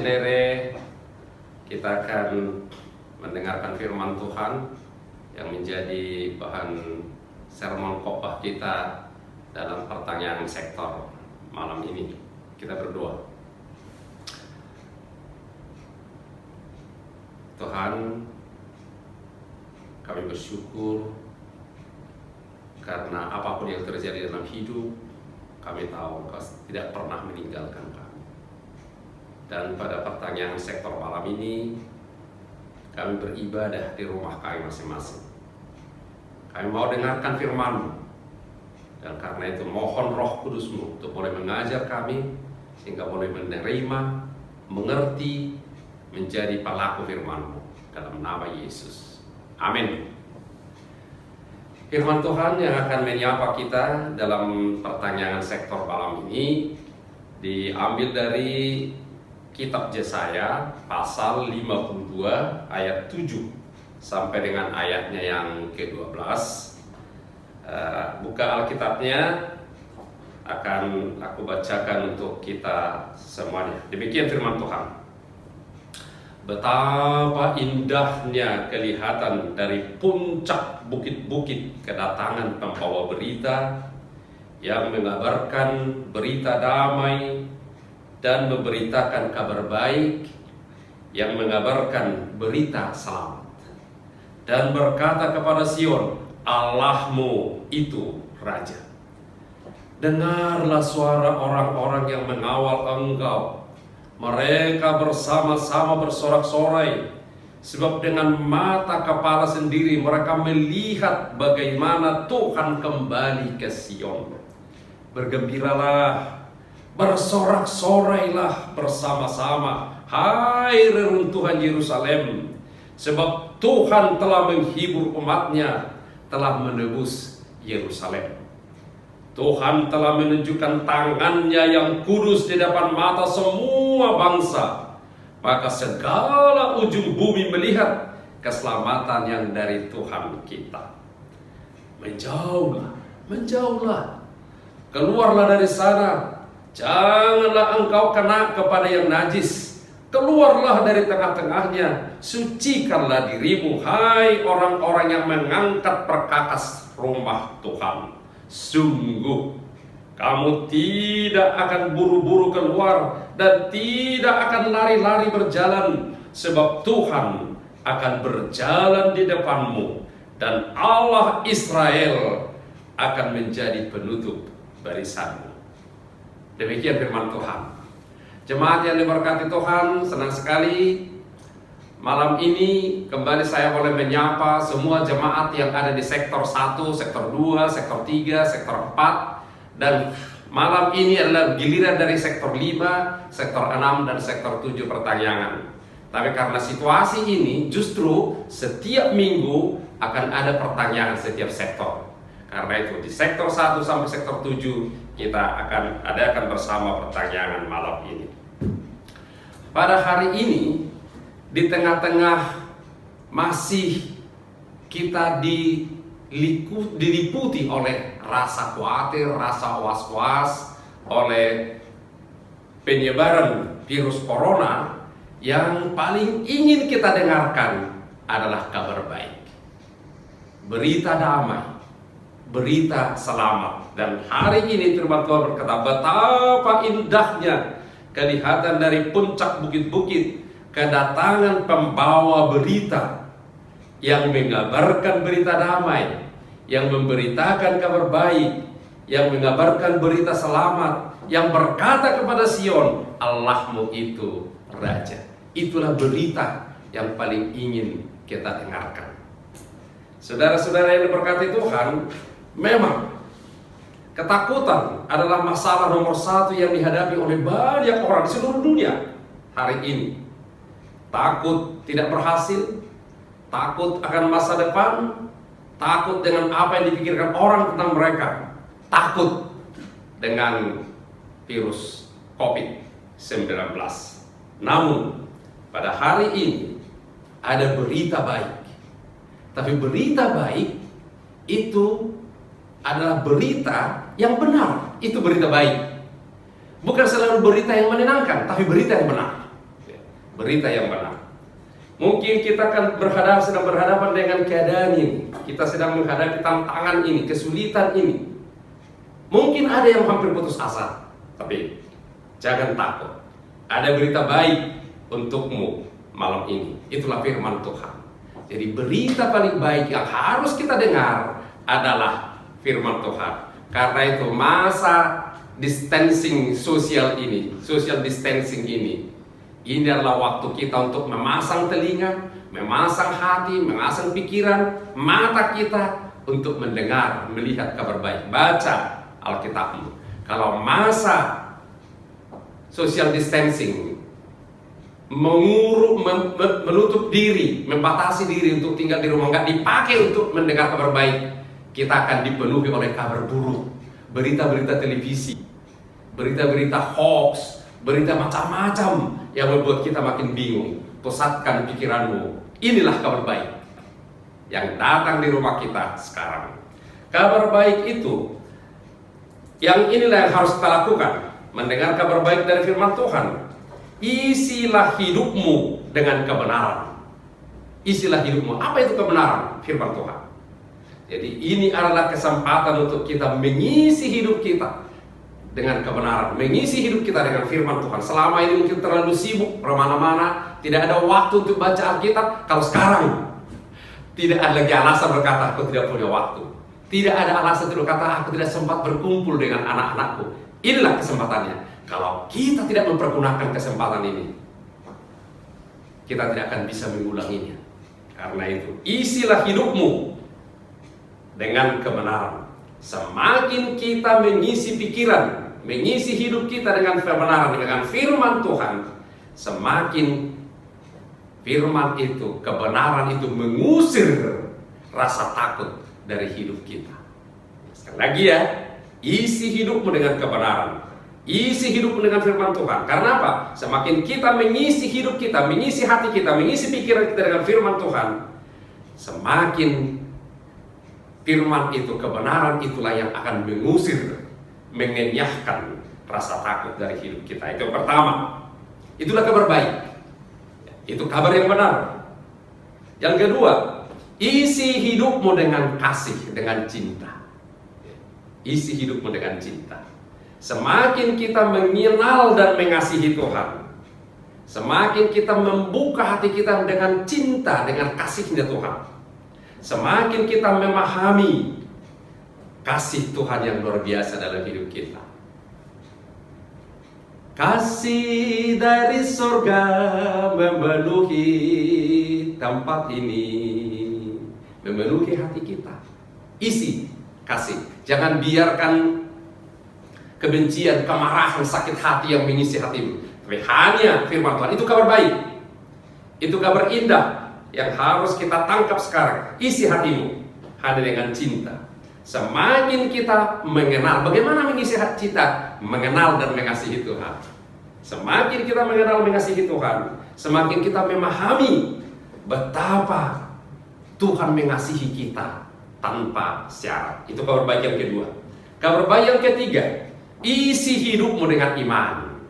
saudara, kita akan mendengarkan firman Tuhan yang menjadi bahan sermon khotbah kita dalam pertanyaan sektor malam ini. Kita berdoa. Tuhan, kami bersyukur karena apapun yang terjadi dalam hidup, kami tahu Engkau tidak pernah meninggalkan kami. Dan pada pertanyaan sektor malam ini, kami beribadah di rumah kami masing-masing. Kami mau dengarkan firman-Mu, dan karena itu mohon Roh Kudus-Mu untuk boleh mengajar kami, sehingga boleh menerima, mengerti, menjadi pelaku firman-Mu dalam nama Yesus. Amin. Firman Tuhan yang akan menyapa kita dalam pertanyaan sektor malam ini diambil dari Kitab Yesaya pasal 52 ayat 7 sampai dengan ayatnya yang ke-12. Buka Alkitabnya, akan aku bacakan untuk kita semuanya. Demikian firman Tuhan. Betapa indahnya kelihatan dari puncak bukit-bukit kedatangan pembawa berita yang mengabarkan berita damai dan memberitakan kabar baik, yang mengabarkan berita selamat, dan berkata kepada Sion, Allahmu itu Raja. Dengarlah suara orang-orang yang mengawal Engkau. Mereka bersama-sama bersorak-sorai, sebab dengan mata kepala sendiri mereka melihat bagaimana Tuhan kembali ke Sion. Bergembiralah, bersorak-sorailah bersama-sama, hai reruntuhan Yerusalem, sebab Tuhan telah menghibur umat-Nya, telah menebus Yerusalem. Tuhan telah menunjukkan tangan-Nya yang kudus di depan mata semua bangsa, maka segala ujung bumi melihat keselamatan yang dari Tuhan kita. Menjauhlah, menjauhlah, keluarlah dari sana. Janganlah engkau kena kepada yang najis. Keluarlah dari tengah-tengahnya. Sucikanlah dirimu, hai orang-orang yang mengangkat perkakas rumah Tuhan. Sungguh, kamu tidak akan buru-buru keluar dan tidak akan lari-lari berjalan, sebab Tuhan akan berjalan di depanmu, dan Allah Israel akan menjadi penutup barisanmu. Demikian firman Tuhan. Jemaat yang diberkati Tuhan, senang sekali malam ini kembali saya boleh menyapa semua jemaat yang ada di sektor 1, sektor 2, sektor 3, sektor 4. Dan malam ini adalah giliran dari sektor 5, sektor 6, dan sektor 7 pertanyaan. Tapi karena situasi ini justru setiap minggu akan ada pertanyaan setiap sektor. Karena itu di sektor 1 sampai sektor 7 kita akan adakan bersama pertanyaan malam ini. Pada hari ini, di tengah-tengah masih kita diliputi oleh rasa khawatir, rasa was-was oleh penyebaran virus corona, yang paling ingin kita dengarkan adalah kabar baik, berita damai, berita selamat. Dan hari ini firman Tuhan berkata, betapa indahnya kelihatan dari puncak bukit-bukit kedatangan pembawa berita yang mengabarkan berita damai, yang memberitakan kabar baik, yang mengabarkan berita selamat, yang berkata kepada Sion, Allahmu itu Raja. Itulah berita yang paling ingin kita dengarkan. Saudara-saudara yang diberkati Tuhan, memang ketakutan adalah masalah nomor 1 yang dihadapi oleh banyak orang di seluruh dunia hari ini. Takut tidak berhasil, takut akan masa depan, takut dengan apa yang dipikirkan orang tentang mereka, takut dengan virus COVID-19. Namun, pada hari ini ada berita baik. Tapi berita baik itu adalah berita yang benar. Itu berita baik. Bukan selalu berita yang menyenangkan, tapi berita yang benar. berita yang benar. Mungkin kita akan sedang berhadapan dengan keadaan ini. Kita sedang menghadapi tantangan ini, kesulitan ini. Mungkin ada yang hampir putus asa, tapi jangan takut. Ada berita baik untukmu malam ini. Itulah firman Tuhan. Jadi berita paling baik yang harus kita dengar adalah firman Tuhan. Karena itu masa social distancing ini adalah waktu kita untuk memasang telinga, memasang hati, memasang pikiran, mata kita untuk mendengar, melihat kabar baik. Baca Alkitabmu. Kalau masa social distancing menutup diri, membatasi diri untuk tinggal di rumah, nggak dipakai untuk mendengar kabar baik, kita akan dipenuhi oleh kabar buruk, berita-berita televisi, berita-berita hoax, berita macam-macam yang membuat kita makin bingung. Pusatkan pikiranmu. Inilah kabar baik yang datang di rumah kita sekarang. Kabar baik itu, yang inilah yang harus kita lakukan. Mendengar kabar baik dari firman Tuhan. Isilah hidupmu dengan kebenaran. Isilah hidupmu. Apa itu kebenaran? Firman Tuhan. Jadi ini adalah kesempatan untuk kita mengisi hidup kita dengan kebenaran, mengisi hidup kita dengan firman Tuhan. Selama ini mungkin terlalu sibuk kemana-mana, tidak ada waktu untuk baca Alkitab. Kalau sekarang tidak ada lagi alasan berkata aku tidak punya waktu, tidak ada alasan untuk berkata aku tidak sempat berkumpul dengan anak-anakku. Inilah kesempatannya. Kalau kita tidak mempergunakan kesempatan ini, kita tidak akan bisa mengulanginya. Karena itu isilah hidupmu dengan kebenaran. Semakin kita mengisi pikiran, mengisi hidup kita dengan kebenaran, dengan firman Tuhan, semakin firman itu, kebenaran itu mengusir rasa takut dari hidup kita. Sekali lagi ya, isi hidupmu dengan kebenaran, isi hidupmu dengan firman Tuhan. Karena apa? Semakin kita mengisi hidup kita, mengisi hati kita, mengisi pikiran kita dengan firman Tuhan, semakin firman itu, kebenaran itulah yang akan mengusir, mengenyahkan rasa takut dari hidup kita. Itu yang pertama. Itulah kabar baik. Itu kabar yang benar. Yang kedua, isi hidupmu dengan kasih, dengan cinta. Isi hidupmu dengan cinta. Semakin kita mengenal dan mengasihi Tuhan, semakin kita membuka hati kita dengan cinta, dengan kasihnya Tuhan, semakin kita memahami kasih Tuhan yang luar biasa dalam hidup kita. Kasih dari surga memenuhi tempat ini, memenuhi hati kita. Isi kasih. Jangan biarkan kebencian, kemarahan, sakit hati yang mengisi hatimu. Tapi hanya firman Tuhan. Itu kabar baik. Itu kabar indah yang harus kita tangkap sekarang. Isi hatimu hanya dengan cinta. Semakin kita mengenal, bagaimana mengisi hati kita? Mengenal dan mengasihi Tuhan. Semakin kita mengenal mengasihi Tuhan, semakin kita memahami betapa Tuhan mengasihi kita tanpa syarat. Itu kabar baik yang kedua. Kabar baik yang ketiga, isi hidupmu dengan iman.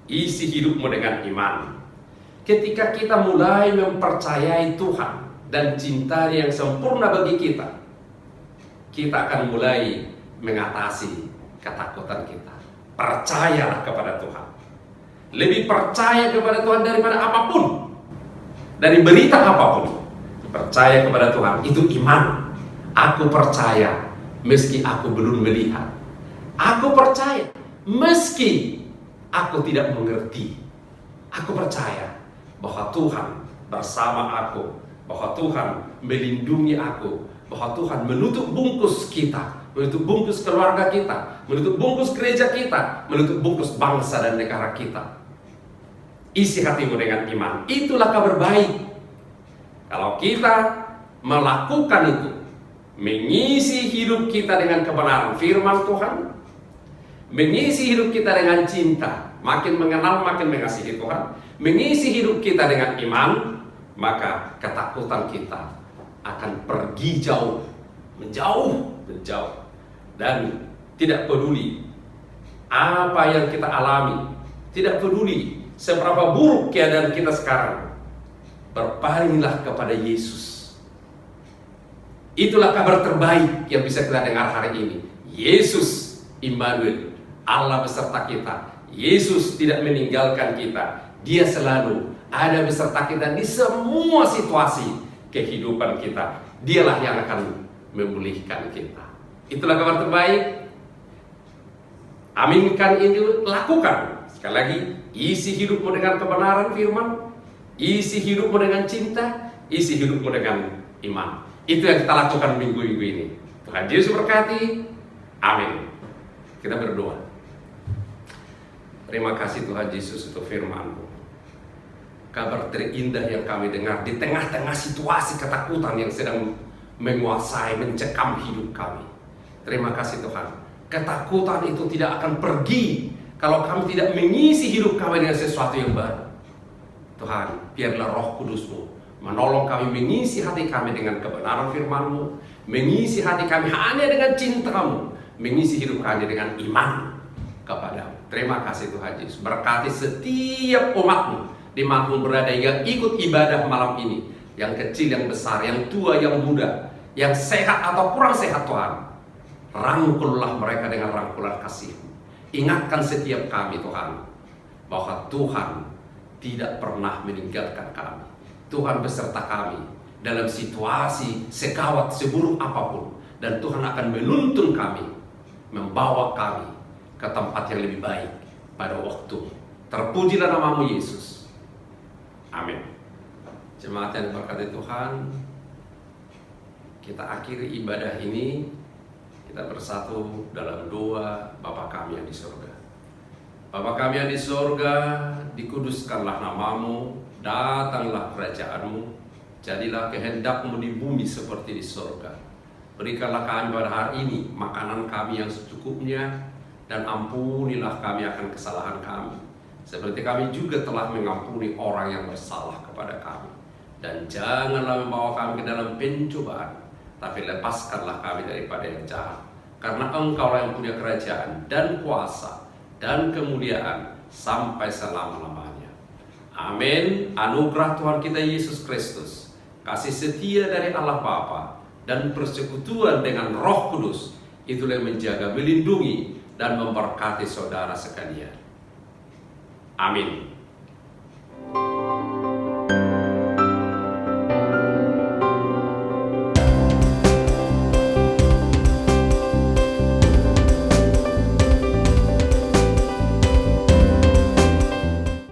Isi hidupmu dengan iman. Ketika kita mulai mempercayai Tuhan dan cintanya yang sempurna bagi kita, kita akan mulai mengatasi ketakutan kita. Percayalah kepada Tuhan. Lebih percaya kepada Tuhan daripada apapun, dari berita apapun. Percaya kepada Tuhan, itu iman. Aku percaya meski aku belum melihat. Aku percaya meski aku tidak mengerti. Aku percaya bahwa Tuhan bersama aku, bahwa Tuhan melindungi aku, bahwa Tuhan menutup bungkus kita, menutup bungkus keluarga kita, menutup bungkus gereja kita, menutup bungkus bangsa dan negara kita. Isi hatimu dengan iman. Itulah kabar baik. Kalau kita melakukan itu, mengisi hidup kita dengan kebenaran firman Tuhan, mengisi hidup kita dengan cinta, makin mengenal, makin mengasihi Tuhan, mengisi hidup kita dengan iman, maka ketakutan kita akan pergi jauh, menjauh, dan tidak peduli apa yang kita alami, tidak peduli seberapa buruk keadaan kita sekarang, berpalinglah kepada Yesus. Itulah kabar terbaik yang bisa kita dengar hari ini. Yesus Immanuel, Allah beserta kita. Yesus tidak meninggalkan kita. Dia selalu ada beserta kita di semua situasi kehidupan kita. Dialah yang akan memulihkan kita. Itulah kabar terbaik. Aminkan itu, lakukan. Sekali lagi, isi hidupmu dengan kebenaran firman, isi hidupmu dengan cinta, isi hidupmu dengan iman. Itu yang kita lakukan minggu-minggu ini. Tuhan Yesus berkati. Amin. Kita berdoa. Terima kasih Tuhan Yesus untuk firman-Mu. Kabar terindah yang kami dengar di tengah-tengah situasi ketakutan yang sedang menguasai, mencekam hidup kami. Terima kasih Tuhan. Ketakutan itu tidak akan pergi kalau kami tidak mengisi hidup kami dengan sesuatu yang baru. Tuhan, biarlah Roh Kudus-Mu menolong kami mengisi hati kami dengan kebenaran firman-Mu, mengisi hati kami hanya dengan cinta-Mu, mengisi hidup kami dengan iman kepada-Mu. Terima kasih Tuhan Yesus. Berkati setiap umat-Mu dimanapun berada yang ikut ibadah malam ini, yang kecil, yang besar, yang tua, yang muda, yang sehat atau kurang sehat Tuhan. Rangkullah mereka dengan rangkulan kasih-Mu. Ingatkan setiap kami Tuhan, bahwa Tuhan tidak pernah meninggalkan kami. Tuhan beserta kami dalam situasi segawat seburuk apapun. Dan Tuhan akan menuntun kami, membawa kami ke tempat yang lebih baik pada waktu. Terpujilah nama-Mu Yesus. Amin. Jemaat yang diberkati Tuhan, kita akhiri ibadah ini. Kita bersatu dalam doa. Bapa kami yang di surga. Bapa kami yang di surga, dikuduskanlah nama-Mu, datanglah kerajaan-Mu, jadilah kehendak-Mu di bumi seperti di surga. Berikanlah kami pada hari ini makanan kami yang secukupnya, dan ampunilah kami akan kesalahan kami, seperti kami juga telah mengampuni orang yang bersalah kepada kami. Dan janganlah membawa kami ke dalam pencobaan, tapi lepaskanlah kami daripada yang jahat. Karena Engkaulah yang punya kerajaan dan kuasa dan kemuliaan sampai selama-lamanya. Amin. Anugerah Tuhan kita Yesus Kristus, kasih setia dari Allah Bapa, dan persekutuan dengan Roh Kudus, itulah yang menjaga, melindungi, dan memberkati saudara sekalian. Amin.